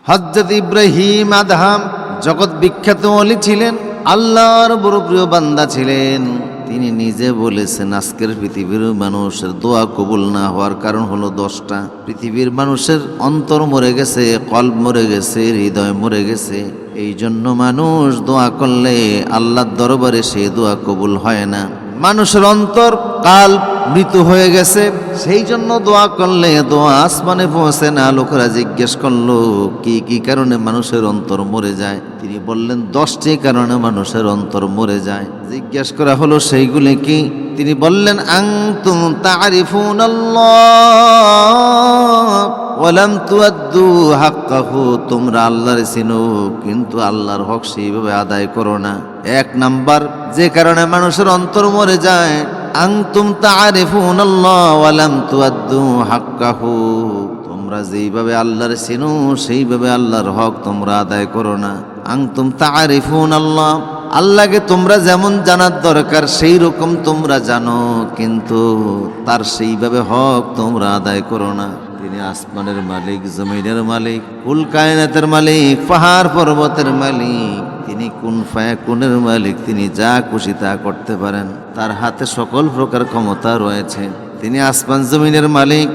হযরত Ibrahim Adham জগৎ বিখ্যাত ওলি ছিলেন, আল্লাহর বড় প্রিয় বান্দা ছিলেন। তিনি নিজে বলেছেন আজকের পৃথিবীর মানুষের দোয়া কবুল না হওয়ার কারণ হলো 10টা। পৃথিবীর মানুষের অন্তর মরে গেছে, কলব মরে গেছে, হৃদয় মরে গেছে। এই জন্য মানুষ দোয়া করলে আল্লাহর দরবারে সে দোয়া কবুল হয় না। মানুষের অন্তর কাল মৃত হয়ে গেছে, সেই জন্য দোয়া করলে দোয়া আসমানে পৌঁছে না। লোকেরা জিজ্ঞেস করলো কি কি কারণে মানুষের অন্তর মরে যায়? তিনি বললেন 10টি কারণে মানুষের অন্তর মরে যায়। জিজ্ঞেস করা হলো সেইগুলি কি? তিনি বললেন আনতুম তারিফুনাল্লাহ ওয়ালাম তুআদ্দু হাক্কাহু, তোমরা আল্লাহর চিনো কিন্তু আল্লাহর হক সেইভাবে আদায় করো না। 1 নাম্বার যে কারণে মানুষের অন্তর মরে যায়, আনতুম তারিফুনাল্লাহ ওয়ালাম তুআদ্দু হাক্কাহু, তোমরা যেইভাবে আল্লাহর চিনো সেইভাবে আল্লাহর হক তোমরা আদায় করো না। আনতুম তারিফুনাল্লাহ, আল্লাহকে তোমরা যেমন জানার দরকার সেই রকম তোমরা জানো, কিন্তু তার সেইভাবে হক তোমরা আদায় করো না। তিনি আসমানের মালিক, জমিনের মালিক, কুল কায়নাতের মালিক, পাহাড় পর্বতের মালিক। তিনি কুন ফায়াকুনের মালিক, তিনি যা খুশি তা করতে পারেন। তার হাতে সকল প্রকার ক্ষমতা রয়েছে। তিনি আসমান জমিনের মালিক।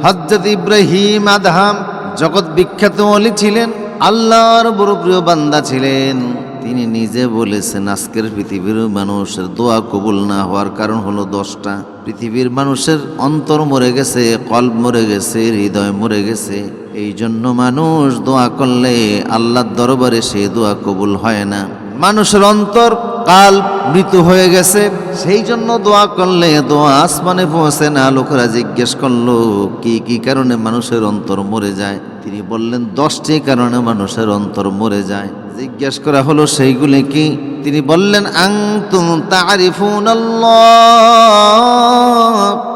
হযরত ইব্রাহিম আদহাম জগৎ বিখ্যাত ওলি ছিলেন, আল্লাহর বড় প্রিয় বান্দা ছিলেন। তিনি নিজে বলেছেন আজকের পৃথিবীর মানুষের দোয়া কবুল না হওয়ার কারণ হলো 10টা। পৃথিবীর মানুষের অন্তর মরে গেছে, কলব মরে গেছে, হৃদয় মরে গেছে। এই জন্য মানুষ দোয়া করলে আল্লাহর দরবারে সে দোয়া কবুল হয় না। মানুষের অন্তর কাল মৃত হয়ে গেছে, সেই জন্য দোয়া করলে দোয়া আসমানে পৌঁছে না। লোকেরা জিজ্ঞেস করলো কি কি কারণে মানুষের অন্তর মরে যায়? তিনি বললেন 10টি কারণে মানুষের অন্তর মরে যায়। জিজ্ঞেস করা হলো সেইগুলি কি? তিনি বললেন আনতুম তারিফুনাল্লাহ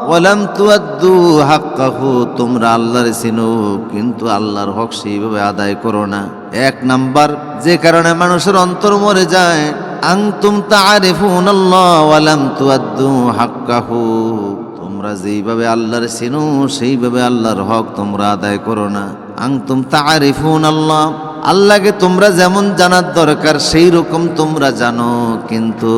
ওয়ালাম তুআদ্দু হাক্কাহু, তোমরা আল্লাহর চিনো কিন্তু আল্লাহর হক সেইভাবে আদায় করো না। 1 নাম্বার যে কারণে মানুষের অন্তর মরে যায়, আনতুম তারিফুনাল্লাহ ওয়ালাম তুআদ্দু হাক্কাহু, তোমরা যেইভাবে আল্লাহর চিনো সেইভাবে আল্লাহর হক তোমরা আদায় করো না। আনতুম তারিফুনাল্লাহ, আল্লাহকে তোমরা যেমন জানার দরকার সেই রকম তোমরা জানো, কিন্তু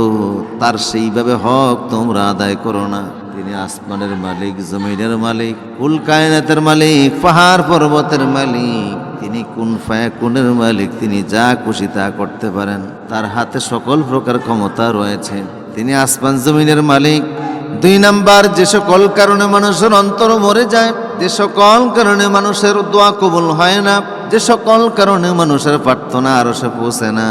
তার সেইভাবে হক তোমরা আদায় করো না। তিনি আসমানের মালিক, জমিনের মালিক, কুল কায়নাতের মালিক, পাহাড় পর্বতের মালিক। তিনি কুন ফায়াকুনের মালিক, তিনি যা খুশি তা করতে পারেন। তার হাতে সকল প্রকার ক্ষমতা রয়েছে। তিনি আসমান জমিনের মালিক। 2 নাম্বার যে সকল কারণে মানুষের অন্তর মরে যায়, যে সকল কারণে মানুষের দোয়া কবুল হয় না, যে সকল কারণে মানুষের প্রার্থনা আরশে পৌঁছে না,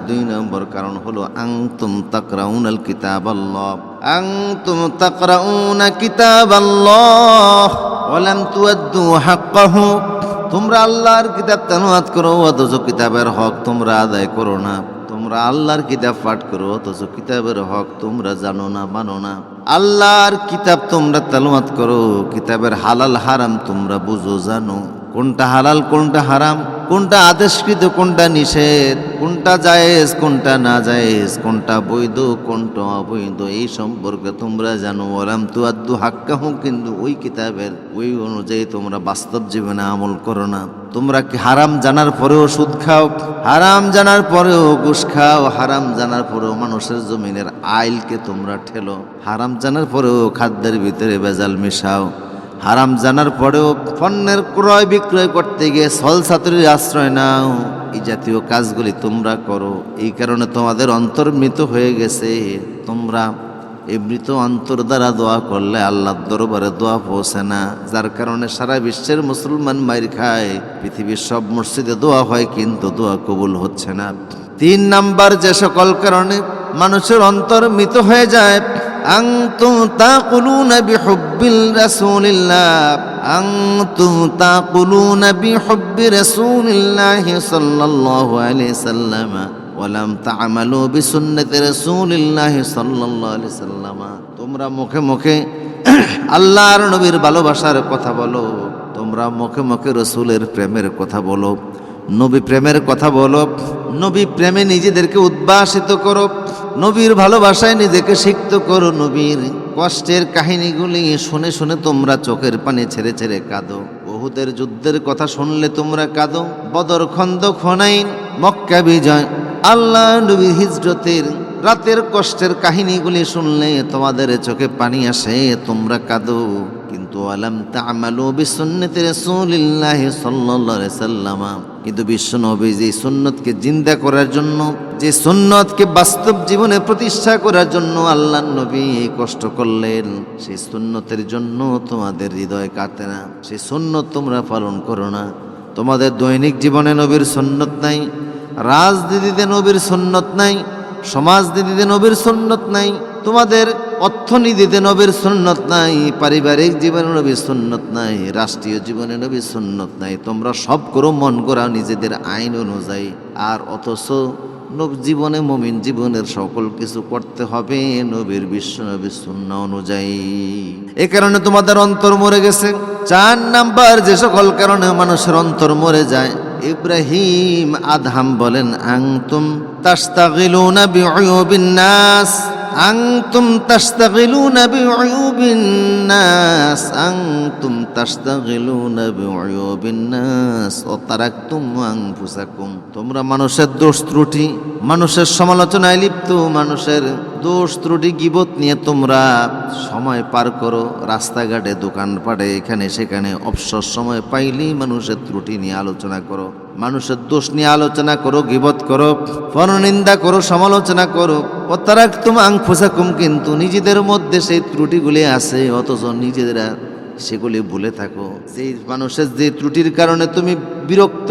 2 নম্বর কারণ হলো আনতুম তাকরাউনাল কিতাবাল্লাহ, আনতুম তাকরাউনা কিতাবাল্লাহ ওয়ালাম তুআদ্দু হাক্কাহু, তোমরা আল্লাহর কিতাব তেলাওয়াত করো অথচ কিতাবের হক তোমরা আদায় করো না। তোমরা আল্লাহর কিতাব পাঠ করো অথচ কিতাবের হক তোমরা জানো না, মানো না। আল্লাহর কিতাব তোমরা তেলাওয়াত করো, কিতাবের হালাল হারাম তোমরা বুঝো, জানো কোনটা হালাল কোনটা হারাম, কোনটা আদেশকৃত কোনটা নিষেধ, কোনটা জায়েজ কোনটা না জায়েজ, কোনটা বৈধ কোনটা অবৈধ, এই সম্পর্কে তোমরা জানো। ওয়ালাম তুআদ্দু হাক্কাহু, কিন্তু ওই কিতাবের ওই অনুযায়ী তোমরা বাস্তব জীবনে আমল করো না। তোমরা কি হারাম জানার পরেও সুদ খাও, হারাম জানার পরেও ঘুষ খাও, হারাম জানার পরেও মানুষের জমিনের আইলকে তোমরা ঠেলো, হারাম জানার পরেও খাদ্যের ভিতরে ভেজাল মিশাও, হারাম জানার পরেও পণ্যের ক্রয় বিক্রয় করতে গিয়ে ছলছাতুরির আশ্রয় নাও। এই জাতীয় কাজগুলি তোমরা করো। এই কারণে তোমাদের অন্তর মৃত হয়ে গেছে। তোমরা এই মৃত অন্তর দ্বারা দোয়া করলে আল্লাহর দরবারে দোয়া পৌঁছে না, যার কারণে সারা বিশ্বের মুসলমান মাইর খায়। পৃথিবীর সব মসজিদে দোয়া হয় কিন্তু দোয়া কবুল হচ্ছে না। 3 নাম্বার যে সকল কারণে মানুষের অন্তর মৃত হয়ে যায়, আনতুম তাকুলুনা বিহুব্বিল রাসূলিল্লাহ, আনতুম তাকুলুনা বিহুব্বি রাসূলিল্লাহ সাল্লাল্লাহু আলাইহি সাল্লাম ওয়ালাম তা'মালু বিসুন্নতি রাসূলিল্লাহ সাল্লাল্লাহু আলাইহি সাল্লাম, তোমরা মুখে মুখে আল্লাহর নবীর ভালোবাসার কথা বলো, তোমরা মুখে মুখে রাসূলের প্রেমের কথা বলো, নবী প্রেমের কথা বলো, নবী প্রেমে নিজেদেরকে উদ্ভাসিত করো, নবীর ভালোবাসায় নিজেকে সিক্ত করো, নবীর কষ্টের কাহিনীগুলি শুনে শুনে তোমরা চোখের পানি ছেড়ে ছেড়ে কাঁদো। উহুদের যুদ্ধের কথা শুনলে তোমরা কাঁদো, বদর, খন্দক, হুনাইন, মক্কা বিজয়, আল্লাহ নবীর হিজরতের রাতের কষ্টের কাহিনীগুলি শুনলে তোমাদের চোখে পানি আসে, তোমরা কাঁদো। কিন্তু আলাম তা'মালু বিসুন্নতি রাসূলিল্লাহি সাল্লাল্লাহু আলাইহি সাল্লাম, কিন্তু বিশ্ব নবী যে সুন্নতকে জিন্দা করার জন্য, যে সুন্নতকে বাস্তব জীবনে প্রতিষ্ঠা করার জন্য আল্লাহর নবী কষ্ট করলেন, সেই সুন্নতের জন্য তোমাদের হৃদয় কাঁদে না, সেই সুন্নত তোমরা পালন করো না। তোমাদের দৈনিক জীবনে নবীর সুন্নত নাই, রাজনীতিতে নবীর সুন্নত নাই, সমাজনীতিতে নবীর সুন্নত নাই, তোমাদের অর্থনীতিতে নবীর সুন্নত নাই, পারিবারিক জীবনে নবীর সুন্নত নাই, রাষ্ট্রীয় জীবনে নবীর সুন্নত নাই। তোমরা সব করো মন করা নিজেদের আইন অনুযায়ী, আর অথচ জীবনে মুমিন জীবনের সকল কিছু করতে হবে নবীর বিশ্ব নবীর সুন্নাহ অনুযায়ী। এ কারণে তোমাদের অন্তর মরে গেছে। 4 নাম্বার যে সকল কারণে মানুষের অন্তর মরে যায়, ইব্রাহিম আদহাম বলেন, আনতুম তাশতাগিলুনা বিউয়ুবিন নাস, আনতুম তাশতাগিলুনা বিউয়ুবিন নাস, আনতুম তাশতাগিলুনা বিউয়ুবিন নাস ওয়া তারাকতুম আনফুসাকুম। তোমরা মানুষের দোষ ত্রুটি, মানুষের সমালোচনায় লিপ্ত, মানুষের দোষ ত্রুটি গীবত নিয়ে তোমরা সময় পার করো, রাস্তাঘাটে দোকানপাটে এখানে সেখানে অবসর সময় পাইলেই মানুষের ত্রুটি নিয়ে আলোচনা করো, মানুষের দোষ নিয়ে আলোচনা করো, গীবত করো, পরনিন্দা করো, সমালোচনা করো। ও তারাকতুম আনফুসাকুম, কিন্তু নিজেদের মধ্যে সেই ত্রুটিগুলি আছে, অথচ নিজেরা সেগুলি ভুলে থাকো। যেই মানুষের যে ত্রুটির কারণে তুমি বিরক্ত,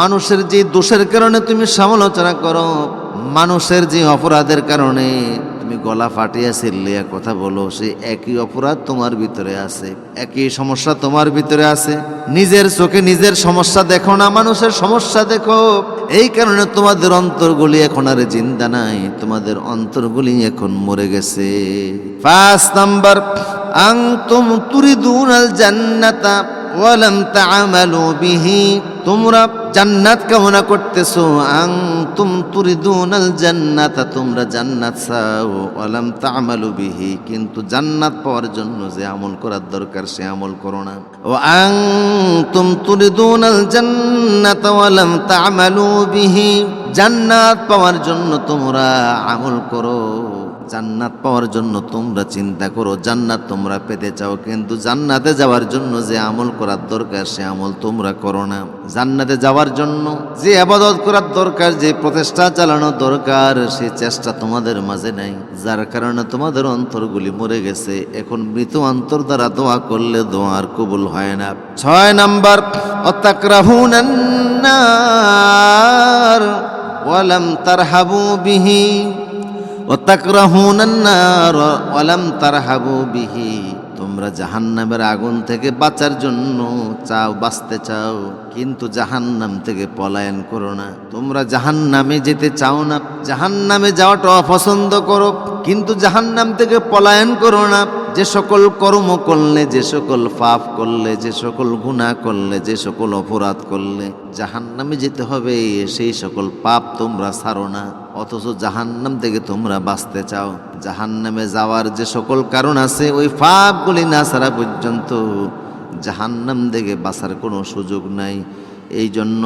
মানুষের যে দোষের কারণে তুমি সমালোচনা করো, মানুষের যে অপরাধের কারণে তুমি গলা ফাটিয়ে চিল্লিয়া কথা বলো, সেই একই অপরাধ তোমার ভিতরে আছে, একই সমস্যা তোমার ভিতরে আছে। নিজের চোখে নিজের সমস্যা দেখো না, মানুষের সমস্যা দেখো। এই কারণে তোমাদের অন্তরগুলি এখন আর জিন্দা নাই, তোমাদের অন্তরগুলি এখন মরে গেছে। 5 নাম্বার, আনতুম তুরিদুনাল জান্নাতা ওয়া লাম তা'মালু বিহি, তোমরা জান্নাত কামনা করতেছো। আনতুম তুরিদুনাল জান্নাতা, তোমরা জান্নাত চাও, ওয়া লাম তা'মালু বিহি, কিন্তু জান্নাত পাওয়ার জন্য যে আমল করার দরকার সে আমল করো না। ওয়া আনতুম তুরিদুনাল জান্নাতা ওয়া লাম তা'মালু বিহি, জান্নাত পাওয়ার জন্য তোমরা আমল করো, জান্নাত পাওয়ার জন্য তোমরা চিন্তা করো, জান্নাত তোমরা পেতে চাও, কিন্তু জান্নাতে যাওয়ার জন্য যে আমল করার দরকার সে আমল তোমরা করো না। জান্নাতে যাওয়ার জন্য যে ইবাদত করার দরকার, যে প্রচেষ্টা চালানো দরকার, সে চেষ্টা তোমাদের মাঝে নাই, যার কারণে তোমাদের অন্তরগুলি মরে গেছে। এখন মৃত অন্তর দ্বারা দোয়া করলে দোয়া আর কবুল হয় না। 6 নাম্বার, অতাকরাহুনান নার ওয়া লাম তারহাবু বিহি, ওয়াতাকরাহুনান নার ওয়া লাম তারহাবু বিহি, তোমরা জাহান্নামের আগুন থেকে বাঁচার জন্য চাও, বাঁচতে চাও, কিন্তু জাহান্নাম থেকে পলায়ন করো না। তোমরা জাহান্নামে যেতে চাও না, জাহান্নামে যাওয়াটা অপছন্দ করো, কিন্তু জাহান্নাম থেকে পলায়ন করো না। যে সকল কর্ম করলে, যে সকল পাপ করলে, যে সকল গুনাহ করলে, যে সকল অপরাধ করলে জাহান্নামে যেতে হবে, সেই সকল পাপ তোমরা ছাড়ো না, অথচ জাহান্নাম থেকে তোমরা বাঁচতে চাও। জাহান্নামে যাওয়ার যে সকল কারণ আছে, ওই পাপগুলি না ছাড়া পর্যন্ত জাহান্নাম থেকে বাঁচার কোনো সুযোগ নাই। এই জন্য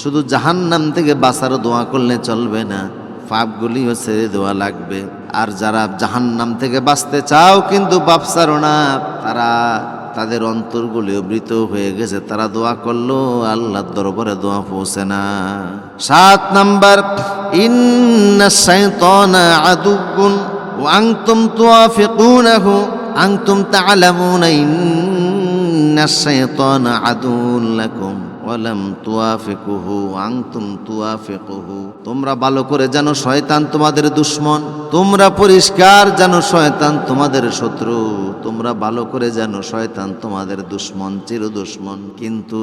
শুধু জাহান্নাম থেকে বাঁচার দোয়া করলে চলবে না, পাপগুলিও ছেড়ে দেওয়া লাগবে। আর যারা জাহান্নাম থেকে বাঁচতে চাও কিন্তু পাপ ছাড়ো না, তাদের অন্তরগুলিও মৃত হয়ে গেছে, তারা দোয়া করলো আল্লাহর দরবারে দোয়া পৌঁছে না। 7 নাম্বার, ইন্নাশ শাইতানা আদুউন ওয়া আনতুম তুওয়াফিকুনাহু, আনতুম তা'লামুনা ইন্নাশ শাইতানা আদুউন লাকুম ওয়া লাম তুওয়াফিকুহু আনতুম তুওয়াফিকুহু। তোমরা ভালো করে জানো শয়তান তোমাদের দুশমন, তোমরা পরিষ্কার জানো শয়তান তোমাদের শত্রু, তোমরা ভালো করে জানো শয়তান তোমাদের দুশমন, চির দুশমন, কিন্তু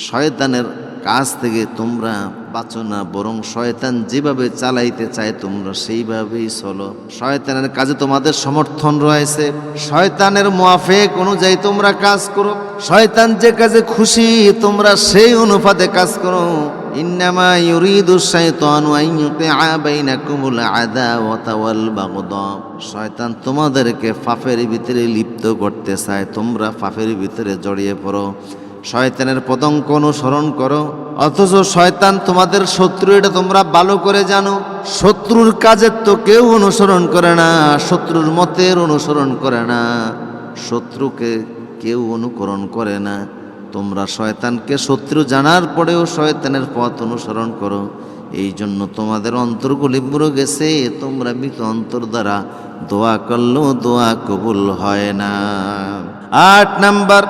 শয়তানের কাছ থেকে তোমরা বাঁচো না, বরং শয়তান যেভাবে চালাইতে চায় তোমরা সেইভাবেই চলো। শয়তানের কাজে তোমাদের সমর্থন রয়েছে, শয়তানের মুআফিক অনুযায়ী তোমরা কাজ করো, শয়তান যে কাজে খুশি তোমরা সেই অনুপাতে কাজ করো। ইন্নামা ইউরিদু শাইতানু আন ইউকিআ বাইনাকুমুল আদাওয়াতা ওয়াল বাগদা, শয়তান তোমাদেরকে পাপের ভিতরে লিপ্ত করতে চায়, তোমরা পাপের ভিতরে জড়িয়ে পড়ো, শয়তানের পদঙ্ক অনুসরণ করো, অথচ শয়তান তোমাদের শত্রু এটা তোমরা ভালো করে জানো। শত্রুর কাজের তো কেউ অনুসরণ করে না, শত্রুর মতের অনুসরণ করে না, শত্রুকে কেউ অনুকরণ করে না। তোমরা শয়তানকে শত্রু জানার পরেও শয়তানের পথ অনুসরণ করো, এই জন্য তোমাদের অন্তরগুলি পুরো গেছে। তোমরা মৃত অন্তর দ্বারা দোয়া করলেও দোয়া কবুল হয় না। 8 নাম্বার,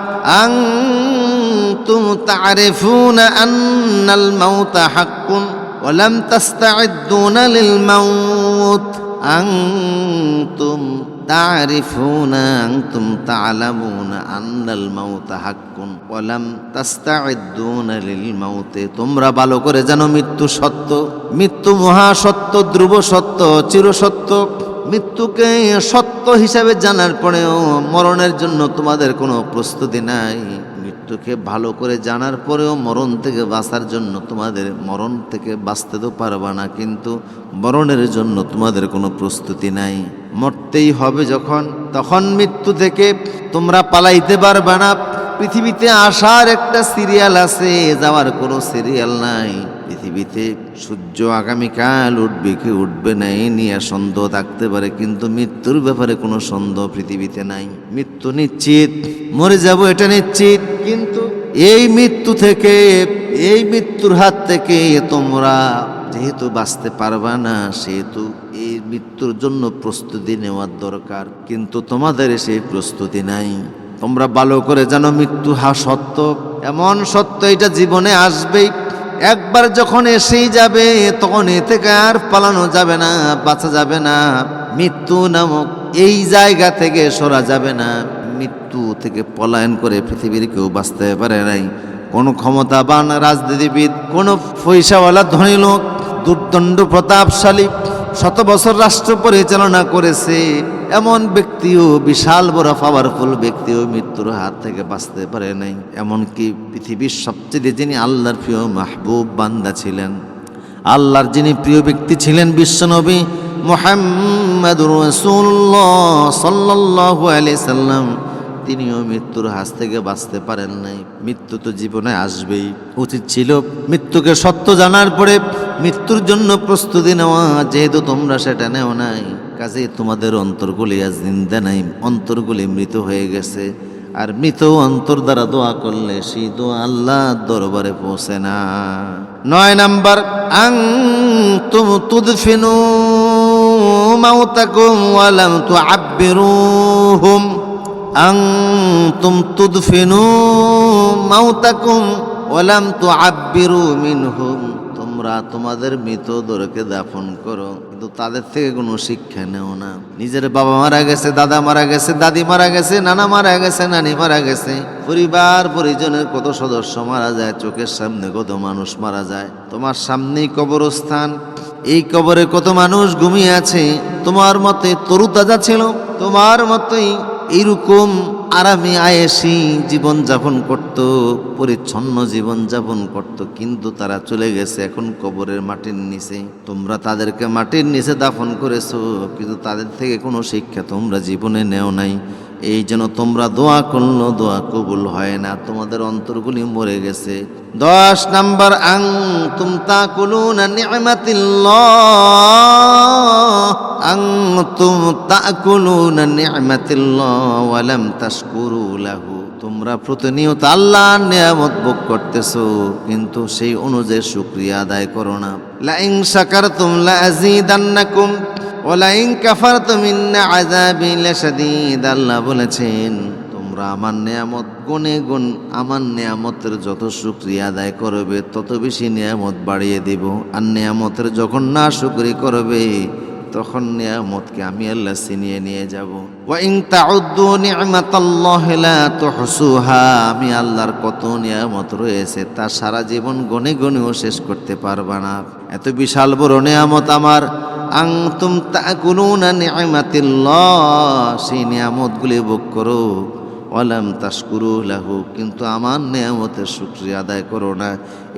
আনতুম তা'রিফুনা আন্নাল মাউতা হাক্কুন ওয়া লাম তাস্তা'ইদ্দুনা লিল মাউত। আনতুম তা'রিফুনা আনতুম তা'লামুনা আন্নাল মাউতা হাক্কুন ওয়া লাম তাস্তা'ইদ্দুনা লিল মাউত। তোমরা ভালো করে জানো মৃত্যু সত্য, মৃত্যু মহা সত্য, ধ্রুব সত্য, চিরসত্য। মৃত্যুকে সত্য হিসাবে জানার পরেও মরণের জন্য তোমাদের কোনো প্রস্তুতি নাই। মৃত্যুকে ভালো করে জানার পরেও মরণ থেকে বাঁচার জন্য তোমাদের, মরণ থেকে বাঁচতে তো পারবা না, কিন্তু মরণের জন্য তোমাদের কোনো প্রস্তুতি নাই। মরতেই হবে যখন, তখন মৃত্যু থেকে তোমরা পালাইতে পারবা না। পৃথিবীতে আসার একটা সিরিয়াল আছে, যাওয়ার কোনো সিরিয়াল নাই। পৃথিবীতে সূর্য আগামীকাল উঠবে কি উঠবে না এই নিয়ে সন্দেহ থাকতে পারে, কিন্তু মৃত্যুর ব্যাপারে কোনো সন্দেহ পৃথিবীতে নাই। মৃত্যু নিশ্চিত, মরে যাব এটা নিশ্চিত। কিন্তু এই মৃত্যু থেকে, এই মৃত্যুর হাত থেকে তোমরা যেহেতু বাঁচতে পারবা না, সেহেতু এই মৃত্যুর জন্য প্রস্তুতি নেওয়ার দরকার, কিন্তু তোমাদের সেই প্রস্তুতি নাই। তোমরা ভালো করে জানো মৃত্যু সত্য, এমন সত্য এটা জীবনে আসবেই। একবার যখন এসেই যাবে তখন এ থেকে আর পালানো যাবে না, বাঁচা যাবে না। মৃত্যু নামক এই জায়গা থেকে সরা যাবে না। মৃত্যু থেকে পলায়ন করে পৃথিবীর কেউ বাঁচতে পারে নাই। কোনো ক্ষমতাবান রাজনীতিবিদ, কোনো পয়সাওয়ালা ধনী লোক, দুর্দণ্ড প্রতাপশালী, 100 বছর রাষ্ট্র পরিচালনা করেছে এমন ব্যক্তিও, বিশাল বড় পাওয়ারফুল ব্যক্তিও মৃত্যুর হাত থেকে বাঁচতে পারে নাই। এমনকি পৃথিবীর সবচেয়ে যিনি আল্লাহর প্রিয় মাহবুব বান্দা ছিলেন, আল্লাহর যিনি প্রিয় ব্যক্তি ছিলেন বিশ্বনবী মুহাম্মদুর রাসূলুল্লাহ সাল্লাল্লাহু আলাইহি সাল্লাম, তিনিও মৃত্যুর হাত থেকে বাঁচতে পারেন নাই। মৃত্যু তো জীবনে আসবেই। উচিত ছিল মৃত্যুকে সত্য জানার পরে মৃত্যুর জন্য প্রস্তুতি নেওয়া, যেহেতু তোমরা সেটা নেও নাই, কাজে তোমাদের অন্তরগুলি আজ জিন্দা নাই, অন্তরগুলি মৃত হয়ে গেছে। আর মৃত অন্তর দ্বারা দোয়া করলে সেই দোয়া আল্লাহর দরবারে পৌঁছে না। 9 নাম্বার, আনতুম তুদফিনু মাউতাকুম ওয়া লাম তুআব্বিরুহুম। আনতুম তুদফিনু মাউতাকুম ওয়া লাম তুআব্বিরু মিনহুম। তোমরা তোমাদের মৃতদেরকে দাফন করো, কিন্তু তাদের থেকে কোনো শিক্ষা নেও না। নিজের বাবা মারা গেছে, দাদা মারা গেছে, দাদি মারা গেছে, নানা মারা গেছে, নানি মারা গেছে, পরিবার পরিজনের কত সদস্য মারা যায়, চোখের সামনে কত মানুষ মারা যায়। তোমার সামনেই কবরস্থান, এই কবরে কত মানুষ ঘুমিয়ে আছে। তোমার মতে তরুতাজা ছিল, তোমার মতোই এইরকম আরামে আয়েসি জীবন যাপন করত, পরিচ্ছন্ন জীবন যাপন করত, কিন্তু তারা চলে গেছে এখন কবরের মাটির নিচে। তোমরা তাদেরকে মাটির নিচে দাফন করেছো, কিন্তু তাদের থেকে কোনো শিক্ষা তোমরা জীবনে নেও নাই। এই জন্য তোমরা দোয়া করলো দোয়া কবুল হয় না, তোমাদের অন্তরগুলি মরে গেছে। 10 নাম্বার, আনতুম তাকুলুনা নি'মাতিল্লাহ, আনতুম তাকুলুনা নি'মাতিল্লাহ ওয়া লাম তাশকুরু লাহু। তোমরা প্রতিনিয়ত আল্লাহর নিয়ামত ভোগ করতেছো, কিন্তু সেই অনুযায়ী শুকরিয়া আদায় করো না। লা ইন শাকারতুম লা আযীদান্নাকুম ওয়া লা ইন কাফারতুম ইন্না আযাবি লাশাদীদ। আল্লাহ বলেছেন, তোমরা আমার নিয়ামত গুনে গুণ, আমার নিয়ামতের যত শুকরিয়া আদায় করবে তত বেশি নিয়ামত বাড়িয়ে দেব। আর নিয়ামতের যখন না শুকরি করবে তখন নিয়ামতকে আমি আল্লাহ ছিনিয়ে নিয়ে যাব। ওয়া ইন তাউদ্দু নি'মাতাল্লাহি লা তুহসুহা। আমি আল্লাহর কত নিয়ামত রয়েছে তা সারা জীবন গনে গনেও শেষ করতে পারবা না। এত বিশাল বড় নিয়ামত আমার। আনতুম তাকুলুনা নি'মাতিল্লাহ, সেই নিয়ামতগুলি ভোগ করো। ওয়ালাম তাশকুরু লাহু, কিন্তু আমার নিয়ামতের শুকরিয়া আদায় করো না।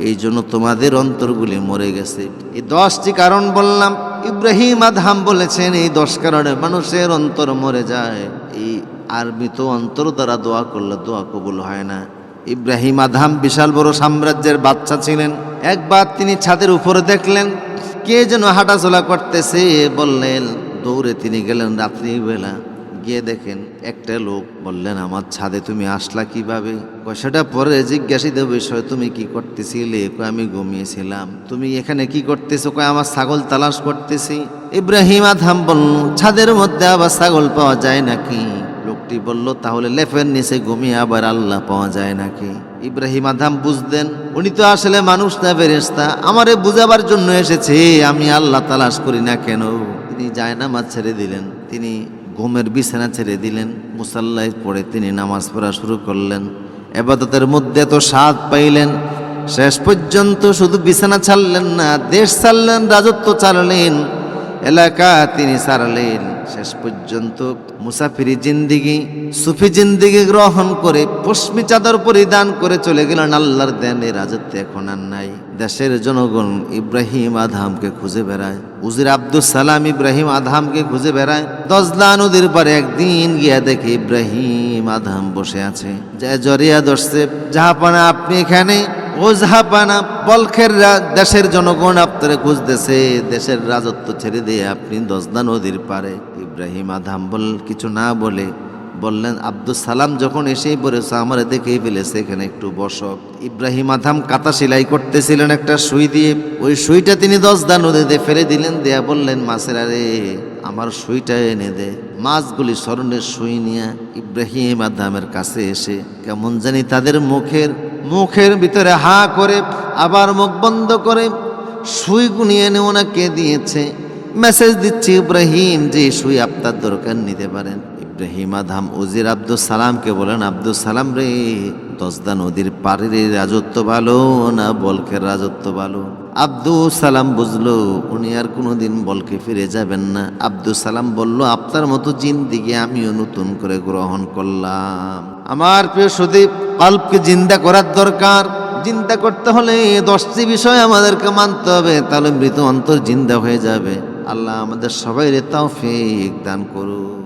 এই জন্য তোমাদের অন্তরগুলি মরে গেছে। এই 10টি কারণ বললাম। ইব্রাহিম আদহাম বলেছেন এই 10 কারণে মানুষের অন্তর মরে যায়। এই আরবি তো অন্তর দ্বারা দোয়া করলে দোয়া কবুল হয় না। ইব্রাহিম আদহাম বিশাল বড় সাম্রাজ্যের বাদশা ছিলেন। একবার তিনি ছাদের উপরে দেখলেন কে যেন হাঁটাচলা করতেছে, বললেন, দৌড়ে তিনি গেলেন রাত্রিবেলা, গিয়ে দেখেন একটা লোক। বললেন, আমার ছাদে তুমি আসলা কিভাবে? সেটা পরে জিজ্ঞাসিত বিষয়, তুমি কি করতেছিলে? আমি ঘুমিয়েছিলাম। তুমি এখানে কি করতেছো? আমার ছাগল তালাশ করতেছি। ইব্রাহিম আদহাম বলল, ছাদের মধ্যে আবার ছাগল পাওয়া যায় নাকি? লোকটি বলল, তাহলে লেফের নিচে ঘুমিয়ে আবার আল্লাহ পাওয়া যায় নাকি? ইব্রাহিম আদহাম বুঝতেন উনি তো আসলে মানুষ না ফেরেশতা, আমারে বুঝাবার জন্য এসেছে আমি আল্লাহ তালাশ করি না কেন। তিনি জায়নামাজ ছেড়ে দিলেন, তিনি ঘুমের বিছানা ছেড়ে দিলেন, মুসাল্লায় পড়ে তিনি নামাজ পড়া শুরু করলেন। ইবাদতের মধ্যে তো স্বাদ পাইলেন, শেষ পর্যন্ত শুধু বিছানা ছাড়লেন না, দেশ ছাড়লেন, রাজত্ব ছাড়লেন, এলাকা তিনি ছাড়লেন। শেষ পর্যন্ত মুসাফিরি জিন্দিগি, সুফি জিন্দিগি গ্রহণ করে পশমি চাদর পরিধান করে চলে গেলেন আল্লাহর দেনে। রাজত্ব এখন আর নাই। দেশের জনগণ ইব্রাহিম আদহামকে খুঁজে বেড়ায়, উজির আব্দুস সালাম ইব্রাহিম আদহামকে খুঁজে বেড়ায়। দজলা নদীর পারে একদিন গিয়া দেখে ইব্রাহিম আদহাম বসে আছে, যে জরিয়া ধরছে, জাহাপানা আপনি এখানে? ও জাহাপানা, বলখের দেশের জনগণ আপনারে খুঁজতেছে, দেশের রাজত্ব ছেড়ে দিয়ে আপনি দজলা নদীর পারে। ইব্রাহিম আদহাম কিছু না বলে বললেন, আব্দুস সালাম যখন এসেই পড়েছে আমার দেখেই ফেলেছে, এখানে একটু বসক। ইব্রাহিম আদহাম কাঁথা সেলাই করতেছিলেন একটা সুই দিয়ে, ওই সুইটা তিনি দজলা নদীতে ফেলে দিলেন। দেয়া বললেন, মাছের আরে আমার সুইটা এনে দে। মাছগুলি স্মরণের সুই নিয়ে ইব্রাহিম আদহামের কাছে এসে কেমন জানি তাদের মুখের ভিতরে হা করে আবার মুখ বন্ধ করে সুই গুনিয়ে এনে ওনাকে দিয়েছে। মেসেজ দিচ্ছে ইব্রাহিম যে সুই আপনার দরকার নিতে পারেন। ইব্রাহিম আদহাম উজির আব্দুস সালামকে বলেন, আব্দুস সালাম রে, দজলা নদীর পাড়ের রাজত্ব ভালো না বলখের রাজত্ব ভালো? আব্দুস সালাম বুঝলো উনি আর কোনোদিন বলকে ফিরে যাবেন না। আব্দুস সালাম বলল, আপনার মতো জিন্দিগি আমিও নতুন করে গ্রহণ করলাম। আমার প্রিয় সুদীপ, কল্পকে জিন্দা করার দরকার। চিন্তা করতে হলে 10টি বিষয় আমাদেরকে মানতে হবে, তাহলে মৃত অন্তর জিন্দা হয়ে যাবে। আল্লাহ আমাদের সবাই তৌফিক দান করুন।